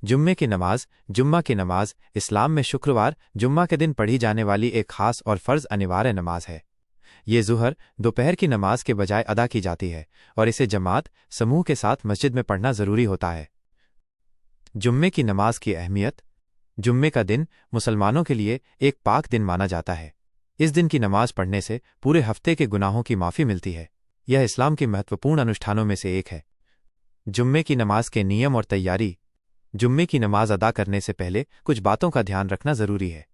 जुम्मे की नमाज। जुम्मा की नमाज इस्लाम में शुक्रवार जुम्मा के दिन पढ़ी जाने वाली एक खास और फ़र्ज़ अनिवार्य नमाज है। ये ज़ुहर दोपहर की नमाज के बजाय अदा की जाती है और इसे जमात समूह के साथ मस्जिद में पढ़ना ज़रूरी होता है। जुम्मे की नमाज की अहमियत। जुम्मे का दिन मुसलमानों के लिए एक पाक दिन माना जाता है। इस दिन की नमाज पढ़ने से पूरे हफ्ते के गुनाहों की माफ़ी मिलती है। यह इस्लाम के महत्वपूर्ण अनुष्ठानों में से एक है। जुम्मे की नमाज के नियम और तैयारी। जुम्मे की नमाज अदा करने से पहले कुछ बातों का ध्यान रखना ज़रूरी है।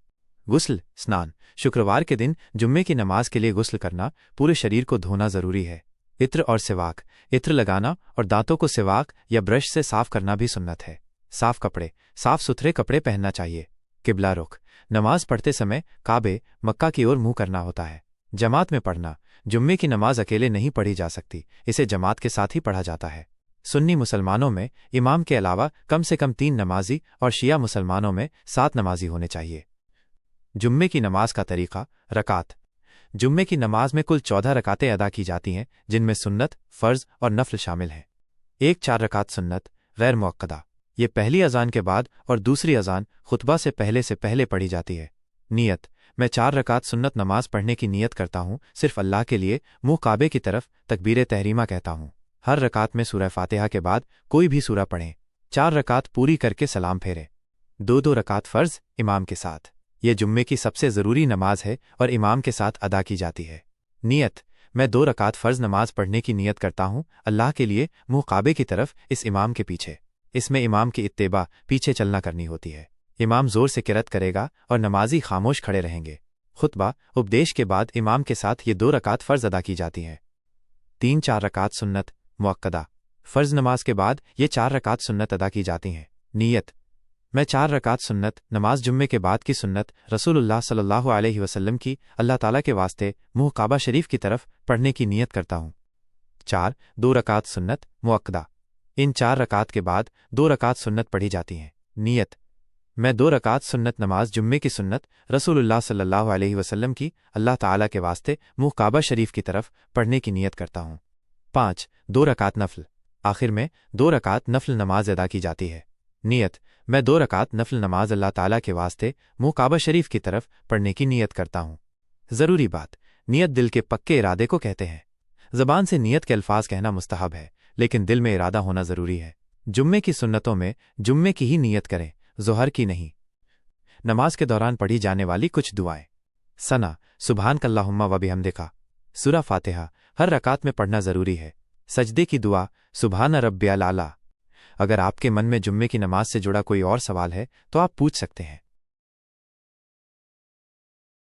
गुस्ल स्नान। शुक्रवार के दिन जुम्मे की नमाज के लिए गुस्ल करना, पूरे शरीर को धोना ज़रूरी है। इत्र और सिवाक। इत्र लगाना और दांतों को सिवाक या ब्रश से साफ करना भी सुन्नत है। साफ कपड़े। साफ सुथरे कपड़े पहनना चाहिए। किबला रुख। नमाज पढ़ते समय काबे मक्का की ओर मुंह करना होता है। जमात में पढ़ना। जुम्मे की नमाज अकेले नहीं पढ़ी जा सकती, इसे जमात के साथ ही पढ़ा जाता है। सुन्नी मुसलमानों में इमाम के अलावा कम से कम 3 नमाजी और शिया मुसलमानों में 7 नमाजी होने चाहिए। जुम्मे की नमाज का तरीक़ा। रकात। जुम्मे की नमाज में कुल 14 रकातें अदा की जाती हैं, जिनमें सुन्नत, फ़र्ज़ और नफ़ल शामिल हैं। एक 4 रकात सुन्नत गैर मुअक्कदा। ये पहली अज़ान के बाद और दूसरी अज़ान खुतबा से पहले पढ़ी जाती है। नियत। मैं 4 रकात सुन्नत नमाज पढ़ने की नियत करता हूँ, सिर्फ अल्लाह के लिए, मुँह काबे की तरफ तकबीर तहरीमा कहता हूँ। हर रकात में सूरह फातिहा के बाद कोई भी सूरह पढ़ें। 4 रकात पूरी करके सलाम फेरें। 2 रकात फ़र्ज़ इमाम के साथ। ये जुम्मे की सबसे ज़रूरी नमाज है और इमाम के साथ अदा की जाती है। नियत। मैं 2 रकात फ़र्ज़ नमाज पढ़ने की नियत करता हूँ, अल्लाह के लिए, मुँह काबे की तरफ, इस इमाम के पीछे। इसमें इमाम की इत्तेबा, पीछे चलना करनी होती है। इमाम ज़ोर से किरत करेगा और नमाजी खामोश खड़े रहेंगे। खुतबा उपदेश के बाद इमाम के साथ ये 2 रकात फ़र्ज़ अदा की जाती हैं। 3-4 रकात सुन्नत मुअक्कदा। फ़र्ज़ नमाज के बाद ये 4 रकात सुन्नत अदा की जाती हैं। नियत। मैं 4 रकात सुन्नत नमाज जुम्मे के बाद की सुन्नत रसूलुल्लाह सल्लल्लाहु अलैहि वसल्लम की अल्लाह ताला के वास्ते मुँह काबा शरीफ की तरफ पढ़ने की नियत करता हूँ। 2 रकात सुन्नत मुअक्कदा। इन 4 रकात के बाद 2 रकात सुन्नत पढ़ी जाती हैं। नियत। मैं 2 रकात सुन्नत नमाज जुम्मे की सुन्नत रसूलुल्लाह सल्लल्लाहु अलैहि वसल्लम की अल्लाह ताला के वास्ते मुँह काबा शरीफ की तरफ पढ़ने की नियत करता हूँ। 2 रकात नफल। आखिर में 2 रकात नफल नमाज अदा की जाती है। नियत। मैं 2 रकात नफल नमाज अल्लाह ताला के वास्ते मुँह काबा शरीफ की तरफ पढ़ने की नियत करता हूँ। ज़रूरी बात। नियत दिल के पक्के इरादे को कहते हैं। ज़बान से नियत के अल्फाज कहना मुस्तहब है, लेकिन दिल में इरादा होना ज़रूरी है। जुम्मे की सुन्नतों में जुम्मे की ही नियत करें, ज़ोहर की नहीं। नमाज के दौरान पढ़ी जाने वाली कुछ दुआएं। सना सुब्हानकल्लाहुम्मा व बिहम्दिका। सूरह फातिहा हर रकात में पढ़ना ज़रूरी है। सजदे की दुआ सुब्हान रब्बियल आला। अगर आपके मन में जुम्मे की नमाज से जुड़ा कोई और सवाल है तो आप पूछ सकते हैं।